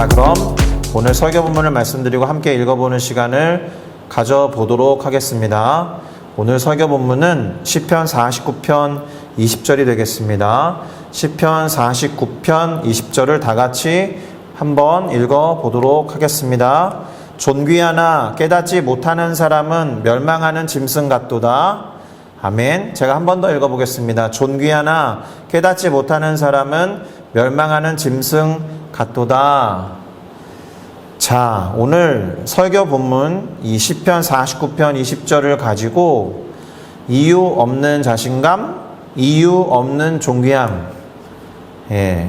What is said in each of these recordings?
자, 그럼 오늘 설교 본문을 말씀드리고 함께 읽어보는 시간을 가져보도록 하겠습니다. 오늘 설교 본문은 시편 49편 20절이 되겠습니다. 시편 49편 20절을 다 같이 한번 읽어보도록 하겠습니다. 존귀하나 깨닫지 못하는 사람은 멸망하는 짐승 같도다. 아멘. 제가 한 번 더 읽어보겠습니다. 존귀하나 깨닫지 못하는 사람은 멸망하는 짐승 같도다. 자, 오늘 설교 본문 이 시편 49편 20절을 가지고 이유 없는 자신감, 이유 없는 존귀함,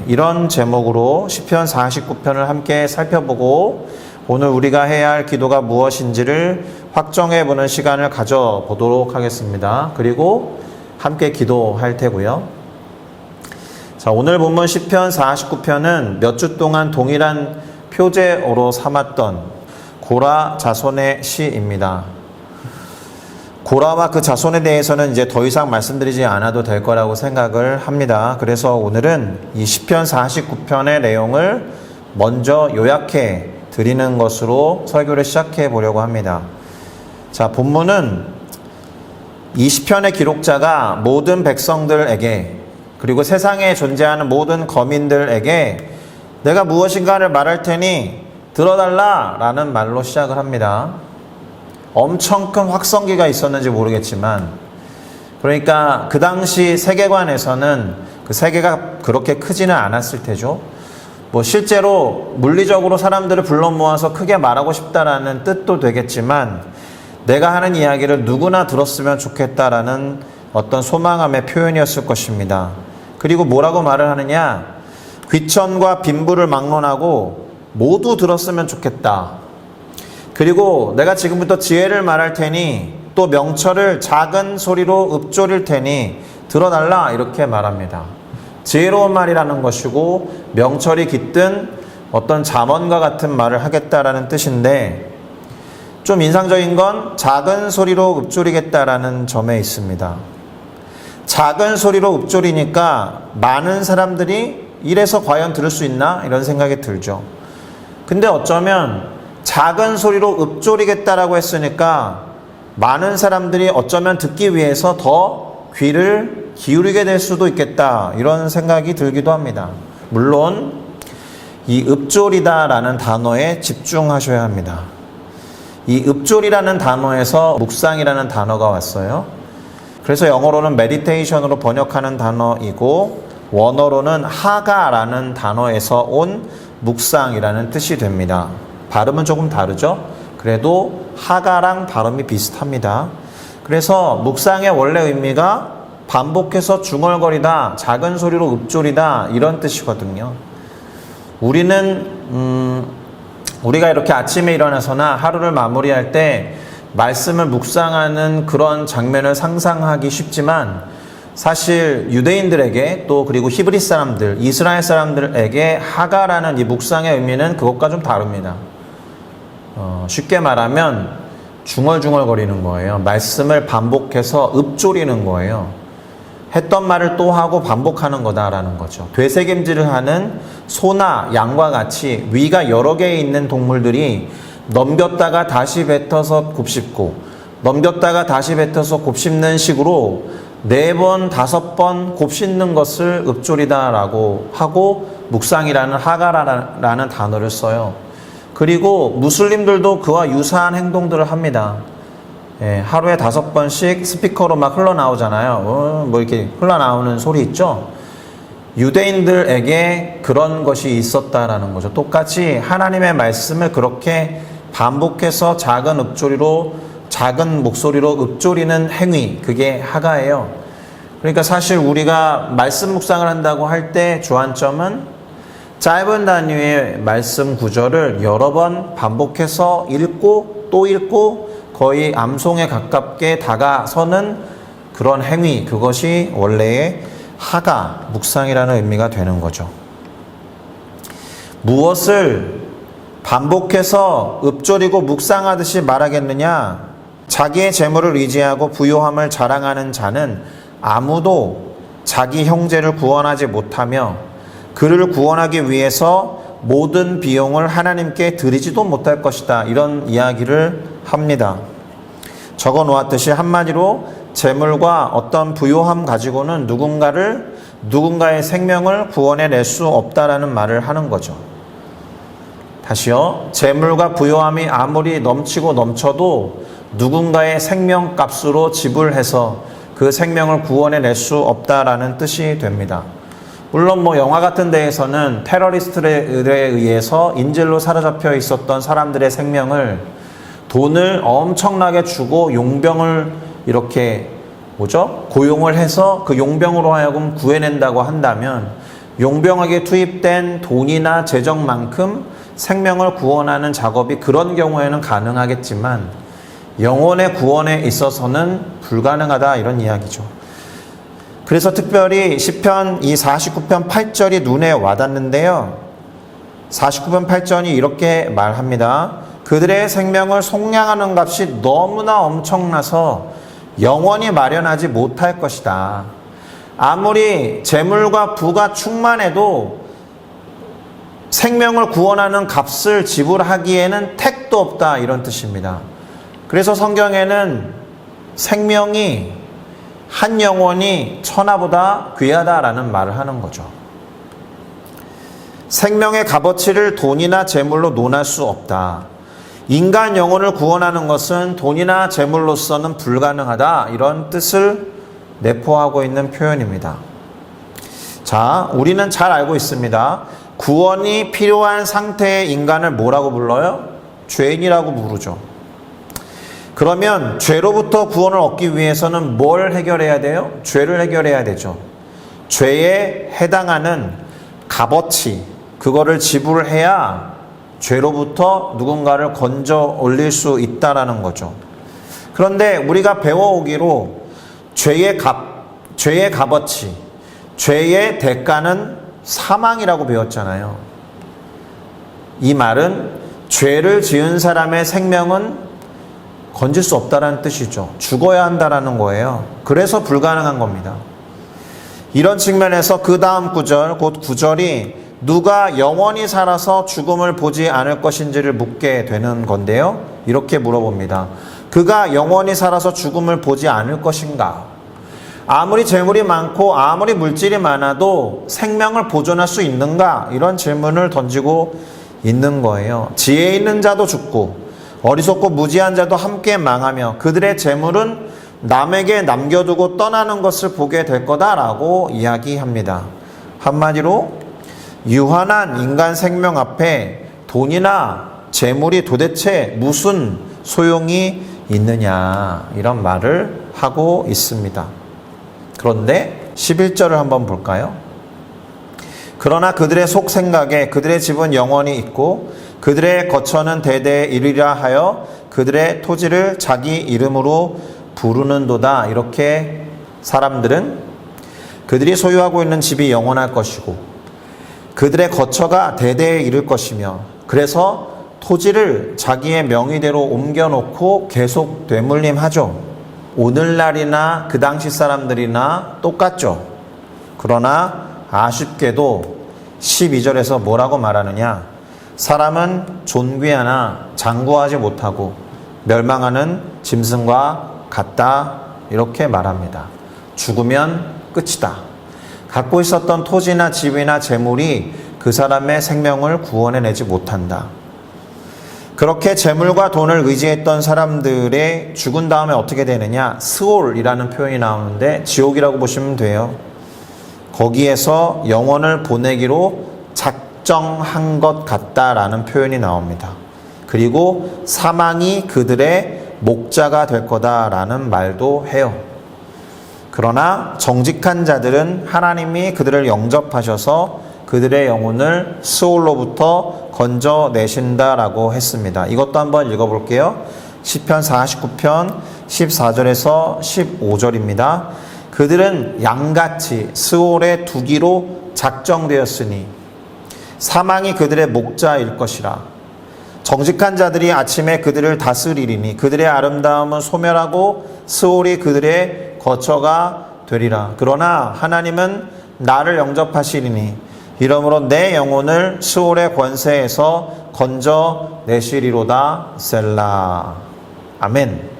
이런 제목으로 시편 49편을 함께 살펴보고 오늘 우리가 해야 할 기도가 무엇인지를 확정해 보는 시간을 가져보도록 하겠습니다. 그리고 함께 기도할 테고요. 자, 오늘 본문 시편 49편은 몇 주 동안 동일한 표제어로 삼았던 고라 자손의 시입니다. 고라와 그 자손에 대해서는 이제 더 이상 말씀드리지 않아도 될 거라고 생각을 합니다. 그래서 오늘은 이 시편 49편의 내용을 먼저 요약해 드리는 것으로 설교를 시작해 보려고 합니다. 자, 본문은 이 시편의 기록자가 모든 백성들에게 그리고 세상에 존재하는 모든 거민들에게 내가 무엇인가를 말할 테니 들어달라 라는 말로 시작을 합니다. 엄청 큰 확성기가 있었는지 모르겠지만, 그러니까 그 당시 세계관에서는 그 세계가 그렇게 크지는 않았을 테죠. 실제로 물리적으로 사람들을 불러 모아서 크게 말하고 싶다라는 뜻도 되겠지만, 내가 하는 이야기를 누구나 들었으면 좋겠다라는 어떤 소망함의 표현이었을 것입니다. 그리고 뭐라고 말을 하느냐? 귀천과 빈부를 막론하고 모두 들었으면 좋겠다. 그리고 내가 지금부터 지혜를 말할 테니 또 명철을 작은 소리로 읊조릴 테니 들어달라, 이렇게 말합니다. 지혜로운 말이라는 것이고 명철이 깃든 어떤 잠언과 같은 말을 하겠다라는 뜻인데, 좀 인상적인 건 작은 소리로 읊조리겠다라는 점에 있습니다. 작은 소리로 읊조리니까 많은 사람들이 이래서 과연 들을 수 있나? 이런 생각이 들죠. 근데 어쩌면 작은 소리로 읊조리겠다라고 했으니까 많은 사람들이 어쩌면 듣기 위해서 더 귀를 기울이게 될 수도 있겠다, 이런 생각이 들기도 합니다. 물론 이 읊조리다라는 단어에 집중하셔야 합니다. 이 읊조리라는 단어에서 묵상이라는 단어가 왔어요. 그래서 영어로는 meditation으로 번역하는 단어이고 원어로는 하가라는 단어에서 온 묵상이라는 뜻이 됩니다. 발음은 조금 다르죠? 그래도 하가랑 발음이 비슷합니다. 그래서 묵상의 원래 의미가 반복해서 중얼거리다, 작은 소리로 읊조리다, 이런 뜻이거든요. 우리가 이렇게 아침에 일어나서나 하루를 마무리할 때 말씀을 묵상하는 그런 장면을 상상하기 쉽지만, 사실 유대인들에게 또 그리고 히브리 사람들, 이스라엘 사람들에게 하가라는 이 묵상의 의미는 그것과 좀 다릅니다. 쉽게 말하면 중얼중얼거리는 거예요. 말씀을 반복해서 읊조리는 거예요. 했던 말을 또 하고 반복하는 거다라는 거죠. 되새김질을 하는 소나 양과 같이 위가 여러 개 있는 동물들이 넘겼다가 다시 뱉어서 곱씹고 넘겼다가 다시 뱉어서 곱씹는 식으로 4번, 5번 곱씹는 것을 읊조리다라고 하고 묵상이라는 하가라는 단어를 써요. 그리고 무슬림들도 그와 유사한 행동들을 합니다. 하루에 5번씩 스피커로 막 흘러나오잖아요. 이렇게 흘러나오는 소리 있죠? 유대인들에게 그런 것이 있었다라는 거죠. 똑같이 하나님의 말씀을 그렇게 반복해서 작은 목소리로 읊조리는 행위, 그게 하가예요. 그러니까 사실 우리가 말씀 묵상을 한다고 할 때 주안점은 짧은 단위의 말씀 구절을 여러 번 반복해서 읽고 또 읽고 거의 암송에 가깝게 다가서는 그런 행위, 그것이 원래의 하가, 묵상이라는 의미가 되는 거죠. 무엇을 반복해서 읊조리고 묵상하듯이 말하겠느냐? 자기의 재물을 의지하고 부요함을 자랑하는 자는 아무도 자기 형제를 구원하지 못하며 그를 구원하기 위해서 모든 비용을 하나님께 드리지도 못할 것이다. 이런 이야기를 합니다. 적어 놓았듯이 한마디로 재물과 어떤 부요함 가지고는 누군가의 생명을 구원해낼 수 없다라는 말을 하는 거죠. 다시요. 재물과 부요함이 아무리 넘치고 넘쳐도 누군가의 생명값으로 지불해서 그 생명을 구원해낼 수 없다라는 뜻이 됩니다. 물론 영화 같은 데에서는 테러리스트에 의해서 인질로 사로잡혀 있었던 사람들의 생명을 돈을 엄청나게 주고 용병을 이렇게 고용을 해서 그 용병으로 하여금 구해낸다고 한다면 용병에게 투입된 돈이나 재정만큼 생명을 구원하는 작업이 그런 경우에는 가능하겠지만 영혼의 구원에 있어서는 불가능하다 이런 이야기죠. 그래서 특별히 시편 이 49편 8절이 눈에 와닿는데요. 49편 8절이 이렇게 말합니다. 그들의 생명을 속량하는 값이 너무나 엄청나서 영원히 마련하지 못할 것이다. 아무리 재물과 부가 충만해도 생명을 구원하는 값을 지불하기에는 택도 없다 이런 뜻입니다. 그래서 성경에는 생명이 한 영혼이 천하보다 귀하다라는 말을 하는 거죠. 생명의 값어치를 돈이나 재물로 논할 수 없다. 인간 영혼을 구원하는 것은 돈이나 재물로서는 불가능하다. 이런 뜻을 내포하고 있는 표현입니다. 자, 우리는 잘 알고 있습니다. 구원이 필요한 상태의 인간을 뭐라고 불러요? 죄인이라고 부르죠. 그러면 죄로부터 구원을 얻기 위해서는 뭘 해결해야 돼요? 죄를 해결해야 되죠. 죄에 해당하는 값어치, 그거를 지불해야 죄로부터 누군가를 건져 올릴 수 있다라는 거죠. 그런데 우리가 배워오기로 죄의 값어치, 죄의 대가는 사망이라고 배웠잖아요. 이 말은 죄를 지은 사람의 생명은 건질 수 없다라는 뜻이죠. 죽어야 한다라는 거예요. 그래서 불가능한 겁니다. 이런 측면에서 그 다음 구절, 곧 9절이 누가 영원히 살아서 죽음을 보지 않을 것인지를 묻게 되는 건데요. 이렇게 물어봅니다. 그가 영원히 살아서 죽음을 보지 않을 것인가? 아무리 재물이 많고 아무리 물질이 많아도 생명을 보존할 수 있는가? 이런 질문을 던지고 있는 거예요. 지혜 있는 자도 죽고 어리석고 무지한 자도 함께 망하며 그들의 재물은 남에게 남겨두고 떠나는 것을 보게 될 거다라고 이야기합니다. 한마디로 유한한 인간 생명 앞에 돈이나 재물이 도대체 무슨 소용이 있느냐 이런 말을 하고 있습니다. 그런데 11절을 한번 볼까요? 그러나 그들의 속 생각에 그들의 집은 영원히 있고 그들의 거처는 대대에 이르리라 하여 그들의 토지를 자기 이름으로 부르는도다. 이렇게 사람들은 그들이 소유하고 있는 집이 영원할 것이고 그들의 거처가 대대에 이를 것이며 그래서 토지를 자기의 명의대로 옮겨놓고 계속 되물림하죠. 오늘날이나 그 당시 사람들이나 똑같죠. 그러나 아쉽게도 12절에서 뭐라고 말하느냐? 사람은 존귀하나 장구하지 못하고 멸망하는 짐승과 같다. 이렇게 말합니다. 죽으면 끝이다. 갖고 있었던 토지나 집이나 재물이 그 사람의 생명을 구원해내지 못한다. 그렇게 재물과 돈을 의지했던 사람들의 죽은 다음에 어떻게 되느냐? 스올이라는 표현이 나오는데 지옥이라고 보시면 돼요. 거기에서 영혼을 보내기로 작정한 것 같다라는 표현이 나옵니다. 그리고 사망이 그들의 목자가 될 거다라는 말도 해요. 그러나 정직한 자들은 하나님이 그들을 영접하셔서 그들의 영혼을 스올로부터 건져내신다라고 했습니다. 이것도 한번 읽어볼게요. 시편 49편 14절에서 15절입니다. 그들은 양같이 스올에 두기로 작정되었으니 사망이 그들의 목자일 것이라. 정직한 자들이 아침에 그들을 다스리리니 그들의 아름다움은 소멸하고 스올이 그들의 거처가 되리라. 그러나 하나님은 나를 영접하시리니 이러므로 내 영혼을 스올의 권세에서 건져내시리로다 셀라. 아멘.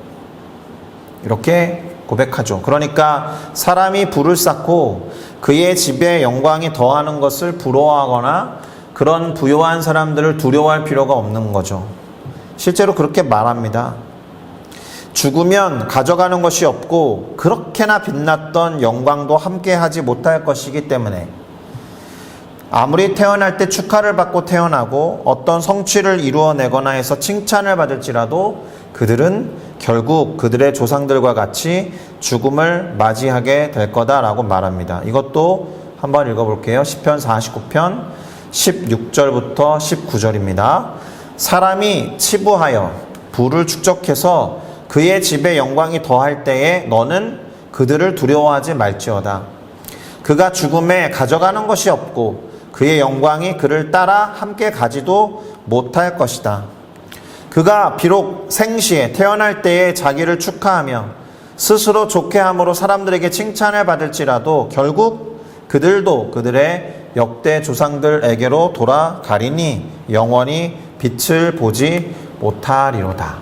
이렇게 고백하죠. 그러니까 사람이 부를 쌓고 그의 집에 영광이 더하는 것을 부러워하거나 그런 부요한 사람들을 두려워할 필요가 없는 거죠. 실제로 그렇게 말합니다. 죽으면 가져가는 것이 없고 그렇게나 빛났던 영광도 함께하지 못할 것이기 때문에 아무리 태어날 때 축하를 받고 태어나고 어떤 성취를 이루어내거나 해서 칭찬을 받을지라도 그들은 결국 그들의 조상들과 같이 죽음을 맞이하게 될 거다라고 말합니다. 이것도 한번 읽어볼게요. 시편 49편 16절부터 19절입니다. 사람이 치부하여 부를 축적해서 그의 집에 영광이 더할 때에 너는 그들을 두려워하지 말지어다. 그가 죽음에 가져가는 것이 없고 그의 영광이 그를 따라 함께 가지도 못할 것이다. 그가 비록 생시에 태어날 때에 자기를 축하하며 스스로 좋게 함으로 사람들에게 칭찬을 받을지라도 결국 그들도 그들의 역대 조상들에게로 돌아가리니 영원히 빛을 보지 못하리로다.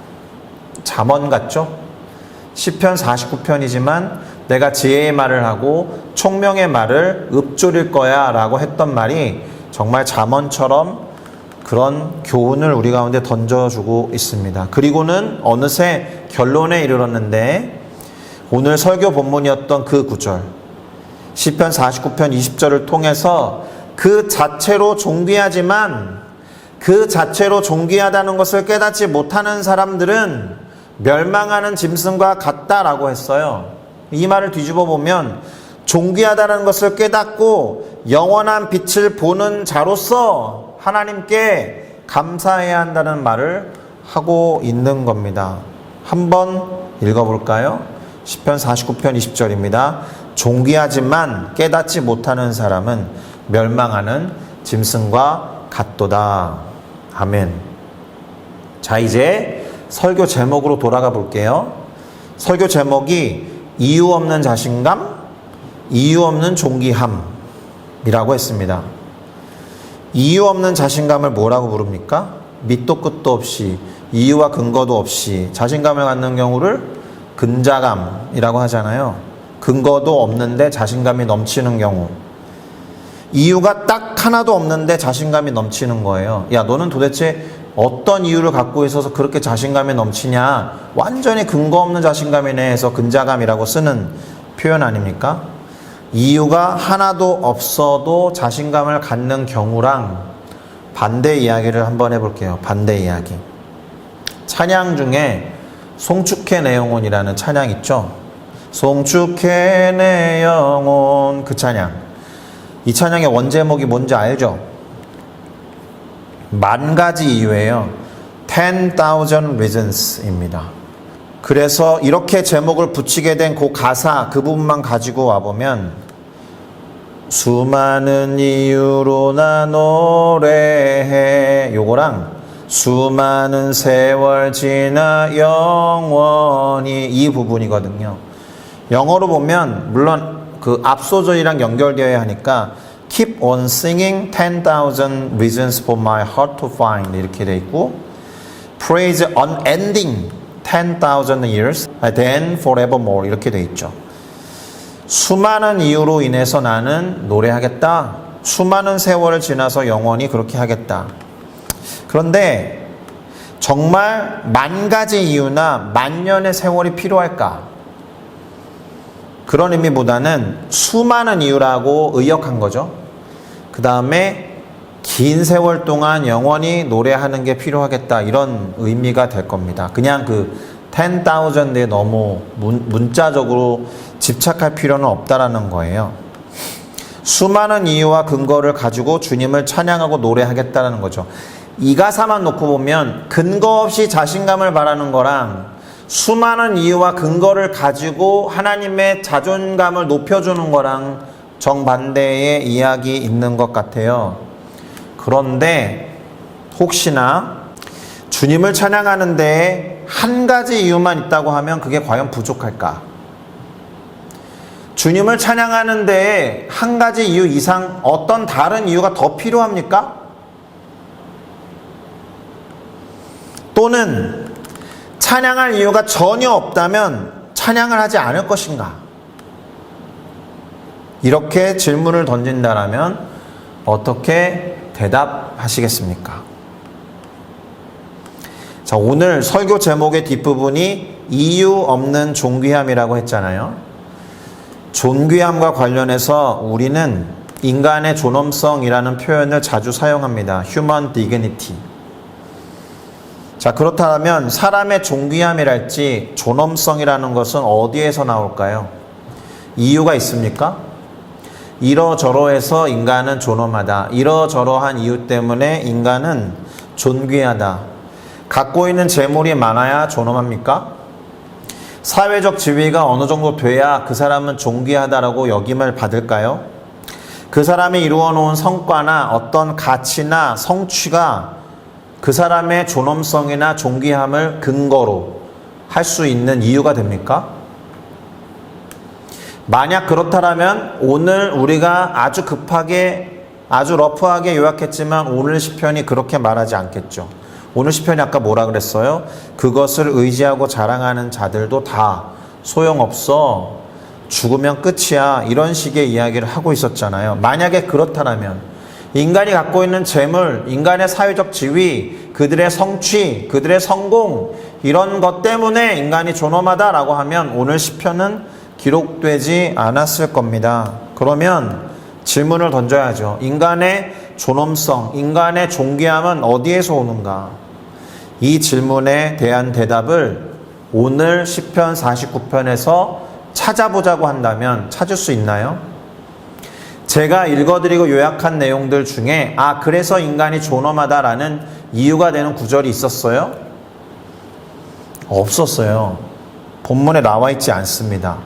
잠언 같죠? 시편 49편이지만 내가 지혜의 말을 하고 총명의 말을 읊조릴 거야 라고 했던 말이 정말 잠언처럼 그런 교훈을 우리 가운데 던져주고 있습니다. 그리고는 어느새 결론에 이르렀는데 오늘 설교 본문이었던 그 구절 시편 49편 20절을 통해서 그 자체로 존귀하지만 그 자체로 존귀하다는 것을 깨닫지 못하는 사람들은 멸망하는 짐승과 같다라고 했어요. 이 말을 뒤집어 보면 존귀하다는 것을 깨닫고 영원한 빛을 보는 자로서 하나님께 감사해야 한다는 말을 하고 있는 겁니다. 한번 읽어볼까요? 시편 49편 20절입니다. 존귀하지만 깨닫지 못하는 사람은 멸망하는 짐승과 같도다. 아멘. 자, 이제 설교 제목으로 돌아가 볼게요. 설교 제목이 이유 없는 자신감, 이유 없는 존귀함이라고 했습니다. 이유 없는 자신감을 뭐라고 부릅니까? 밑도 끝도 없이 이유와 근거도 없이 자신감을 갖는 경우를 근자감이라고 하잖아요. 근거도 없는데 자신감이 넘치는 경우. 이유가 딱 하나도 없는데 자신감이 넘치는 거예요. 야, 너는 도대체 어떤 이유를 갖고 있어서 그렇게 자신감이 넘치냐? 완전히 근거 없는 자신감이네 해서 근자감이라고 쓰는 표현 아닙니까? 이유가 하나도 없어도 자신감을 갖는 경우랑 반대 이야기를 한번 해볼게요. 반대 이야기. 찬양 중에 송축해 내 영혼이라는 찬양 있죠? 송축해 내 영혼, 그 찬양. 이 찬양의 원제목이 뭔지 알죠? 10,000가지 이유예요. 10,000 reasons입니다. 그래서 이렇게 제목을 붙이게 된 그 가사, 그 부분만 가지고 와보면 수많은 이유로 나 노래해, 요거랑 수많은 세월 지나 영원히, 이 부분이거든요. 영어로 보면 물론 그 앞소절이랑 연결되어야 하니까 Keep on singing 10,000 reasons for my heart to find 이렇게 돼 있고 Praise unending 10,000 years then forevermore 이렇게 돼 있죠. 수많은 이유로 인해서 나는 노래하겠다. 수많은 세월을 지나서 영원히 그렇게 하겠다. 그런데 정말 10,000가지 이유나 10,000년의 세월이 필요할까? 그런 의미보다는 수많은 이유라고 의역한 거죠. 그 다음에 긴 세월 동안 영원히 노래하는 게 필요하겠다, 이런 의미가 될 겁니다. 그냥 그 10,000에 너무 문자적으로 집착할 필요는 없다라는 거예요. 수많은 이유와 근거를 가지고 주님을 찬양하고 노래하겠다는 거죠. 이 가사만 놓고 보면 근거 없이 자신감을 바라는 거랑 수많은 이유와 근거를 가지고 하나님의 자존감을 높여주는 거랑 정반대의 이야기 있는 것 같아요. 그런데 혹시나 주님을 찬양하는 데에 한 가지 이유만 있다고 하면 그게 과연 부족할까? 주님을 찬양하는 데에 한 가지 이유 이상 어떤 다른 이유가 더 필요합니까? 또는 찬양할 이유가 전혀 없다면 찬양을 하지 않을 것인가? 이렇게 질문을 던진다라면 어떻게 대답하시겠습니까? 자, 오늘 설교 제목의 뒷부분이 이유 없는 존귀함이라고 했잖아요. 존귀함과 관련해서 우리는 인간의 존엄성이라는 표현을 자주 사용합니다. Human dignity. 자, 그렇다면 사람의 존귀함이랄지 존엄성이라는 것은 어디에서 나올까요? 이유가 있습니까? 이러저러해서 인간은 존엄하다. 이러저러한 이유 때문에 인간은 존귀하다. 갖고 있는 재물이 많아야 존엄합니까? 사회적 지위가 어느 정도 돼야 그 사람은 존귀하다라고 여김을 받을까요? 그 사람이 이루어 놓은 성과나 어떤 가치나 성취가 그 사람의 존엄성이나 존귀함을 근거로 할 수 있는 이유가 됩니까? 만약 그렇다면 오늘 우리가 아주 급하게 아주 러프하게 요약했지만 오늘 시편이 그렇게 말하지 않겠죠. 오늘 시편이 아까 뭐라 그랬어요? 그것을 의지하고 자랑하는 자들도 다 소용없어. 죽으면 끝이야. 이런 식의 이야기를 하고 있었잖아요. 만약에 그렇다면 인간이 갖고 있는 재물, 인간의 사회적 지위, 그들의 성취, 그들의 성공 이런 것 때문에 인간이 존엄하다라고 하면 오늘 시편은 기록되지 않았을 겁니다. 그러면 질문을 던져야죠. 인간의 존엄성, 인간의 존귀함은 어디에서 오는가? 이 질문에 대한 대답을 오늘 시편 49편에서 찾아보자고 한다면 찾을 수 있나요? 제가 읽어드리고 요약한 내용들 중에 그래서 인간이 존엄하다라는 이유가 되는 구절이 있었어요? 없었어요. 본문에 나와 있지 않습니다.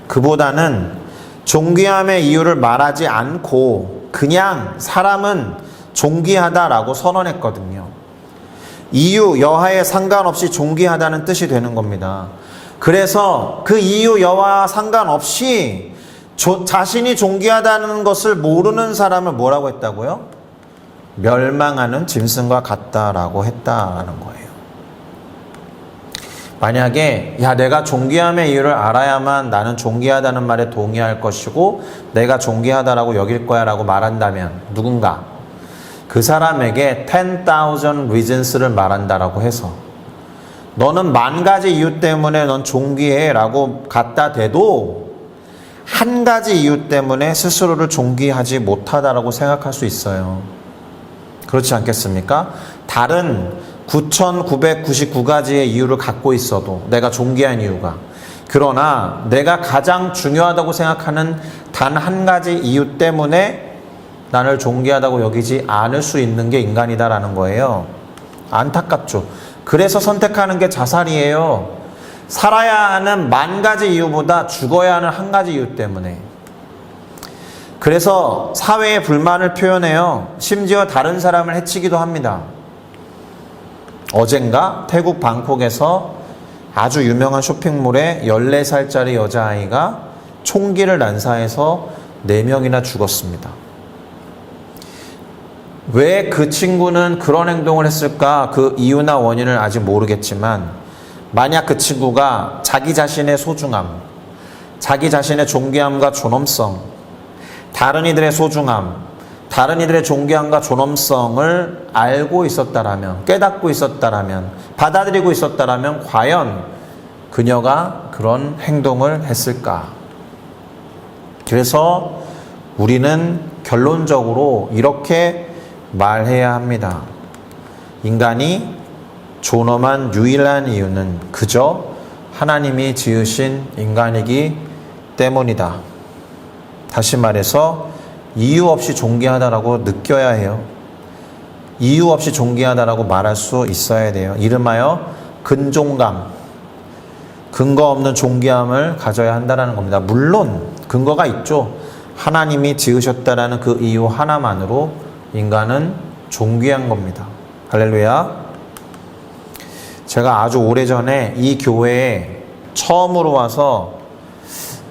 그보다는 존귀함의 이유를 말하지 않고 그냥 사람은 존귀하다라고 선언했거든요. 이유, 여하에 상관없이 존귀하다는 뜻이 되는 겁니다. 그래서 그 이유, 여하와 상관없이 자신이 존귀하다는 것을 모르는 사람을 뭐라고 했다고요? 멸망하는 짐승과 같다라고 했다라는 거예요. 만약에 내가 존귀함의 이유를 알아야만 나는 존귀하다는 말에 동의할 것이고 내가 존귀하다라고 여길 거야 라고 말한다면 누군가 그 사람에게 10,000 reasons를 말한다라고 해서 너는 10,000가지 이유 때문에 넌 존귀해 라고 갖다 대도 한 가지 이유 때문에 스스로를 존귀하지 못하다라고 생각할 수 있어요. 그렇지 않겠습니까? 다른 9,999가지의 이유를 갖고 있어도 내가 존귀한 이유가, 그러나 내가 가장 중요하다고 생각하는 단 한 가지 이유 때문에 나를 존귀하다고 여기지 않을 수 있는 게 인간이다라는 거예요. 안타깝죠. 그래서 선택하는 게 자살이에요. 살아야 하는 10,000가지 이유보다 죽어야 하는 한 가지 이유 때문에. 그래서 사회에 불만을 표현해요. 심지어 다른 사람을 해치기도 합니다. 어젠가 태국 방콕에서 아주 유명한 쇼핑몰에 14살짜리 여자아이가 총기를 난사해서 4명이나 죽었습니다. 왜 그 친구는 그런 행동을 했을까? 그 이유나 원인을 아직 모르겠지만 만약 그 친구가 자기 자신의 소중함, 자기 자신의 존귀함과 존엄성, 다른 이들의 소중함, 다른 이들의 존귀함과 존엄성을 알고 있었다라면, 깨닫고 있었다라면, 받아들이고 있었다라면 과연 그녀가 그런 행동을 했을까? 그래서 우리는 결론적으로 이렇게 말해야 합니다. 인간이 존엄한 유일한 이유는 그저 하나님이 지으신 인간이기 때문이다. 다시 말해서 이유 없이 존귀하다라고 느껴야 해요. 이유 없이 존귀하다라고 말할 수 있어야 돼요. 이름하여 근존감, 근거 없는 존귀함을 가져야 한다는 겁니다. 물론 근거가 있죠. 하나님이 지으셨다라는 그 이유 하나만으로 인간은 존귀한 겁니다. 할렐루야. 제가 아주 오래전에 이 교회에 처음으로 와서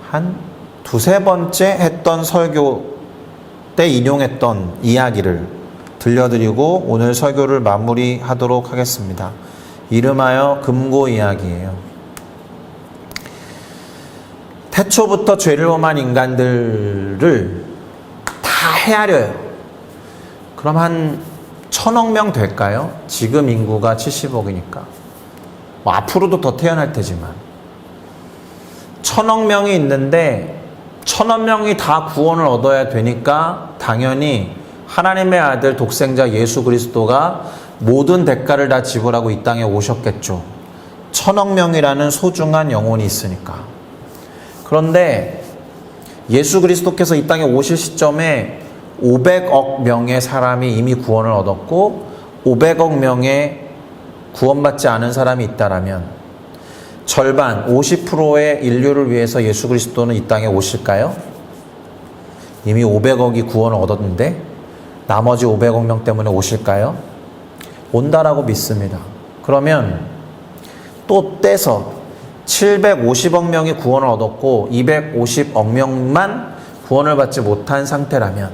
한 두세 번째 했던 설교 때 인용했던 이야기를 들려드리고 오늘 설교를 마무리하도록 하겠습니다. 이름하여 금고 이야기예요. 태초부터 죄를 범한 인간들을 다 헤아려요. 그럼 한 1000억 명 될까요? 지금 인구가 70억이니까. 뭐 앞으로도 더 태어날 테지만. 1000억 명이 있는데 1000억 명이 다 구원을 얻어야 되니까 당연히 하나님의 아들 독생자 예수 그리스도가 모든 대가를 다 지불하고 이 땅에 오셨겠죠. 1000억 명이라는 소중한 영혼이 있으니까. 그런데 예수 그리스도께서 이 땅에 오실 시점에 500억 명의 사람이 이미 구원을 얻었고 500억 명의 구원받지 않은 사람이 있다라면 절반 50%의 인류를 위해서 예수 그리스도는 이 땅에 오실까요? 이미 500억이 구원을 얻었는데 나머지 500억 명 때문에 오실까요? 온다라고 믿습니다. 그러면 또 떼서 750억 명이 구원을 얻었고 250억 명만 구원을 받지 못한 상태라면,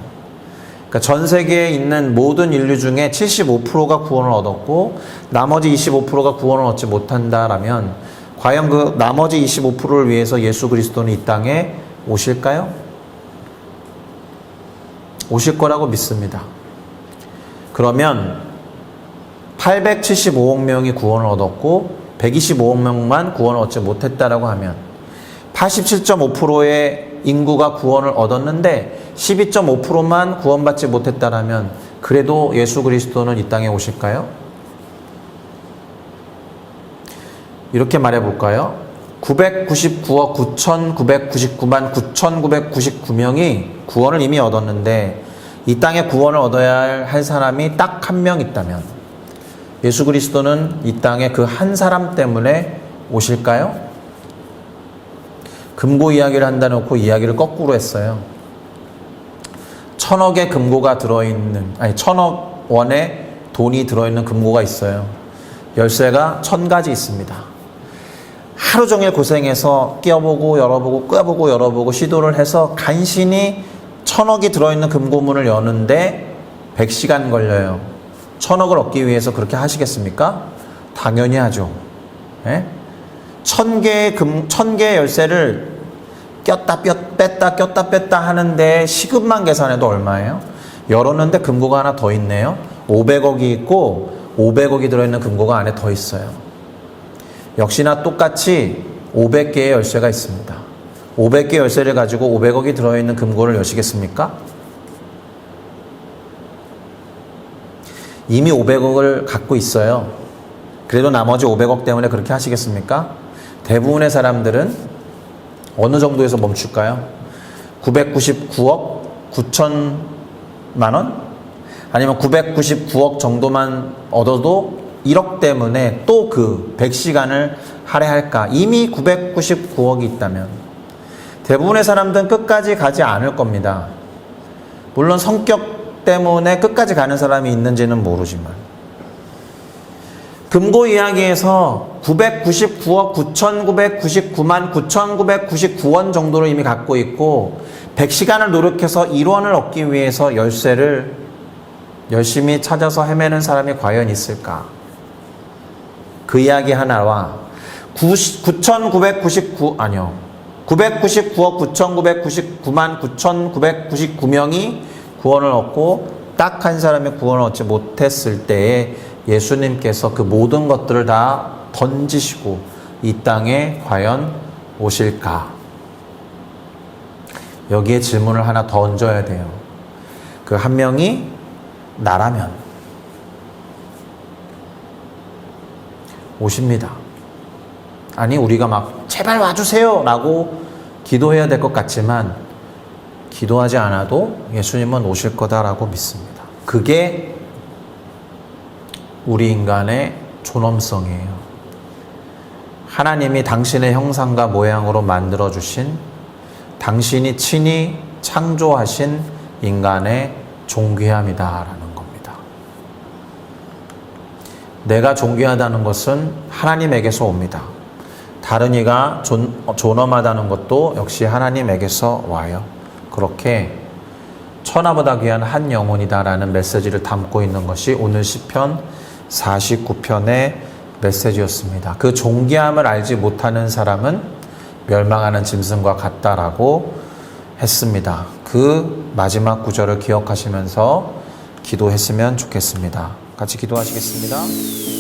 그러니까 전 세계에 있는 모든 인류 중에 75%가 구원을 얻었고 나머지 25%가 구원을 얻지 못한다라면 과연 그 나머지 25%를 위해서 예수 그리스도는 이 땅에 오실까요? 오실 거라고 믿습니다. 그러면 875억 명이 구원을 얻었고 125억 명만 구원을 얻지 못했다라고 하면 87.5%의 인구가 구원을 얻었는데 12.5%만 구원받지 못했다라면 그래도 예수 그리스도는 이 땅에 오실까요? 이렇게 말해볼까요? 999억 9,999만 9,999명이 구원을 이미 얻었는데 이 땅에 구원을 얻어야 할 사람이 딱 한 명 있다면 예수 그리스도는 이 땅에 그 한 사람 때문에 오실까요? 금고 이야기를 한다 놓고 이야기를 거꾸로 했어요. 1000억의 금고가 들어있는, 1000억 원의 돈이 들어있는 금고가 있어요. 열쇠가 1000가지 있습니다. 하루 종일 고생해서 끼워보고 열어보고 끄어보고 열어보고 시도를 해서 간신히 1000억이 들어있는 금고문을 여는데 100시간 걸려요. 1000억을 얻기 위해서 그렇게 하시겠습니까? 당연히 하죠. 예? 1000개의 열쇠를 꼈다 뺐다 꼈다 뺐다 하는데 시급만 계산해도 얼마예요? 열었는데 금고가 하나 더 있네요. 500억이 있고 500억이 들어있는 금고가 안에 더 있어요. 역시나 똑같이 500개의 열쇠가 있습니다. 500개 열쇠를 가지고 500억이 들어있는 금고를 여시겠습니까? 이미 500억을 갖고 있어요. 그래도 나머지 500억 때문에 그렇게 하시겠습니까? 대부분의 사람들은 어느 정도에서 멈출까요? 999억 9천만 원? 아니면 999억 정도만 얻어도 1억 때문에 또 그 100시간을 할애할까? 이미 999억이 있다면 대부분의 사람들은 끝까지 가지 않을 겁니다. 물론 성격 때문에 끝까지 가는 사람이 있는지는 모르지만 금고 이야기에서 999억 9,999만 9,999원 정도를 이미 갖고 있고 100시간을 노력해서 1원을 얻기 위해서 열쇠를 열심히 찾아서 헤매는 사람이 과연 있을까? 그 이야기 하나와 9,999억 999만 9,999명이 구원을 얻고 딱 한 사람이 구원을 얻지 못했을 때에 예수님께서 그 모든 것들을 다 던지시고 이 땅에 과연 오실까? 여기에 질문을 하나 더 얹어야 돼요. 그 한 명이 나라면 오십니다. 아니 우리가 막 제발 와주세요 라고 기도해야 될 것 같지만 기도하지 않아도 예수님은 오실 거다라고 믿습니다. 그게 우리 인간의 존엄성이에요. 하나님이 당신의 형상과 모양으로 만들어주신 당신이 친히 창조하신 인간의 존귀함이다라는 겁니다. 내가 존귀하다는 것은 하나님에게서 옵니다. 다른 이가 존엄하다는 것도 역시 하나님에게서 와요. 그렇게 천하보다 귀한 한 영혼이다라는 메시지를 담고 있는 것이 오늘 시편 49편의 메시지였습니다. 그 존귀함을 알지 못하는 사람은 멸망하는 짐승과 같다라고 했습니다. 그 마지막 구절을 기억하시면서 기도했으면 좋겠습니다. 같이 기도하시겠습니다.